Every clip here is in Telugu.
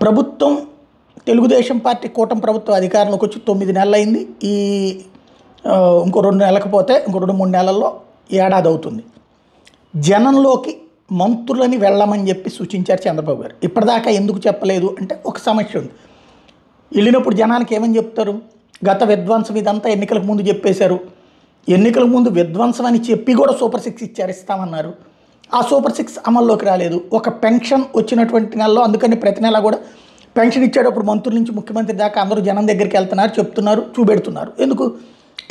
ప్రభుత్వం తెలుగుదేశం పార్టీ కూటమి ప్రభుత్వం అధికారంలోకి వచ్చి 9 నెలలు అయింది. ఈ ఇంకో 2 నెలలకపోతే ఇంకో 2-3 నెలల్లో ఏడాది అవుతుంది. జనంలోకి మంత్రులని వెళ్ళమని చెప్పి సూచించారు చంద్రబాబు గారు. ఇప్పటిదాకా ఎందుకు చెప్పలేదు అంటే ఒక సమస్య ఉంది. వెళ్ళినప్పుడు జనానికి ఏమని చెప్తారు? గత విధ్వంసం ఇదంతా ఎన్నికలకు ముందు చెప్పేశారు. ఎన్నికలకు ముందు విధ్వంసం అని చెప్పి కూడా సూపర్ 6 ఇస్తామన్నారు. ఆ సూపర్ 6 అమల్లోకి రాలేదు. ఒక పెన్షన్ వచ్చినటువంటి నెలలో, అందుకని ప్రతి నెల కూడా పెన్షన్ ఇచ్చేటప్పుడు మంత్రుల నుంచి ముఖ్యమంత్రి దాకా అందరూ జనం దగ్గరికి వెళ్తున్నారు, చెప్తున్నారు, చూపెడుతున్నారు. ఎందుకు?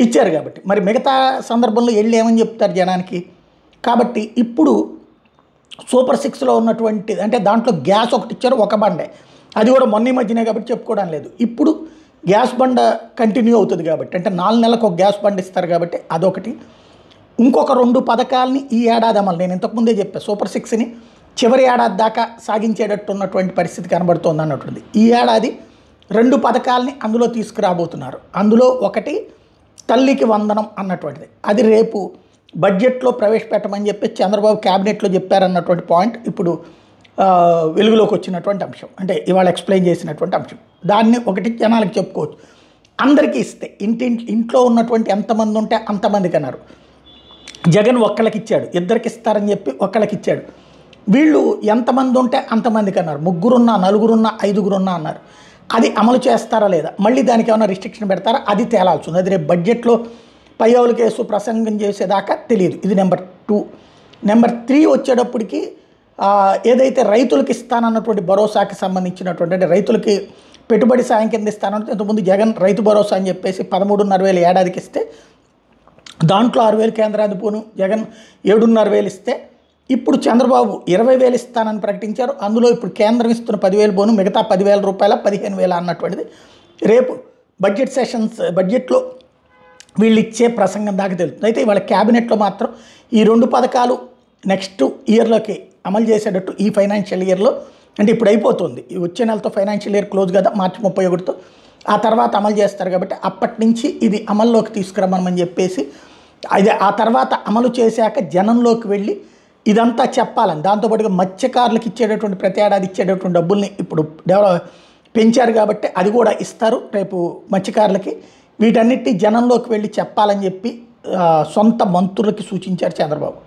ఇచ్చారు కాబట్టి. మరి మిగతా సందర్భంలో వెళ్ళి ఏమని చెప్తారు జనానికి? కాబట్టి ఇప్పుడు సూపర్ 6లో ఉన్నటువంటి అంటే దాంట్లో గ్యాస్ ఒకటి ఇచ్చారు, ఒక బండే, అది కూడా మొన్న మధ్యనే కాబట్టి చెప్పుకోవడం లేదు. ఇప్పుడు గ్యాస్ బండ కంటిన్యూ అవుతుంది కాబట్టి, అంటే 4 నెలలకు ఒక గ్యాస్ బండ ఇస్తారు కాబట్టి అదొకటి. ఇంకొక 2 పథకాలని ఈ ఏడాది అమలు, నేను ఇంతకుముందే చెప్పాను, సూపర్ 6ని చివరి ఏడాది దాకా సాగించేటట్టు ఉన్నటువంటి పరిస్థితి కనబడుతోంది అన్నట్టుంది. ఈ ఏడాది 2 పథకాలని అందులో తీసుకురాబోతున్నారు. అందులో ఒకటి తల్లికి వందనం అన్నటువంటిది, అది రేపు బడ్జెట్లో ప్రవేశపెట్టమని చెప్పి చంద్రబాబు క్యాబినెట్లో చెప్పారన్నటువంటి పాయింట్ ఇప్పుడు వెలుగులోకి వచ్చినటువంటి అంశం, అంటే ఇవాళ ఎక్స్ప్లెయిన్ చేసినటువంటి అంశం. దాన్ని ఒకటి జనాలకు చెప్పుకోవచ్చు. అందరికీ ఇస్తే ఇంట్లో ఉన్నటువంటి ఎంతమంది ఉంటే అంతమందికి అన్నారు. జగన్ ఒక్కళ్ళకి ఇచ్చాడు, ఇద్దరికి ఇస్తారని చెప్పి ఒక్కళ్ళకి ఇచ్చాడు. వీళ్ళు ఎంతమంది ఉంటే అంతమందికి అన్నారు. 3 4 5 అన్నారు. అది అమలు చేస్తారా లేదా, మళ్ళీ దానికి ఏమైనా రిస్ట్రిక్షన్ పెడతారా, అది తేలాల్సి ఉంది. అది రేపు బడ్జెట్లో పయ్యవుల కేసు ప్రసంగం చేసేదాకా తెలియదు. ఇది నెంబర్ 2. నెంబర్ 3 వచ్చేటప్పటికి ఏదైతే రైతులకు ఇస్తానన్నటువంటి భరోసాకి సంబంధించినటువంటి, అంటే రైతులకి పెట్టుబడి సాయం కింద ఇస్తానంటే ఇంతకుముందు జగన్ రైతు భరోసా అని చెప్పేసి 13,500 ఏడాదికి ఇస్తే దాంట్లో 6,000 కేంద్రానికి పోను, జగన్ 7,500 ఇస్తే ఇప్పుడు చంద్రబాబు 20,000 ఇస్తానని ప్రకటించారు. అందులో ఇప్పుడు కేంద్రం ఇస్తున్న 10,000 పోను, మిగతా 10,000 రూపాయల 15,000 అన్నటువంటిది రేపు బడ్జెట్లో వీళ్ళు ఇచ్చే ప్రసంగం దాకా తెలుస్తుంది. అయితే ఇవాళ క్యాబినెట్లో మాత్రం ఈ 2 పథకాలు నెక్స్ట్ ఇయర్లోకి అమలు చేసేటట్టు ఈ ఫైనాన్షియల్ ఇయర్లో, అంటే ఇప్పుడు అయిపోతుంది, ఈ వచ్చే నెలతో ఫైనాన్షియల్ ఇయర్ క్లోజ్ కదా, మార్చి 31తో, ఆ తర్వాత అమలు చేస్తారు కాబట్టి అప్పటి నుంచి ఇది అమల్లోకి తీసుకురమ్మని చెప్పేసి, అది ఆ తర్వాత అమలు చేశాక జనంలోకి వెళ్ళి ఇదంతా చెప్పాలని, దాంతోపాటుగా మత్స్యకారులకు ఇచ్చేటటువంటి ప్రతి ఏడాది ఇచ్చేటటువంటి డబ్బుల్ని ఇప్పుడు పెంచారు కాబట్టి అది కూడా ఇస్తారు రేపు మత్స్యకారులకి. వీటన్నిటి జనంలోకి వెళ్ళి చెప్పాలని చెప్పి సొంత మంత్రులకి సూచించారు చంద్రబాబు.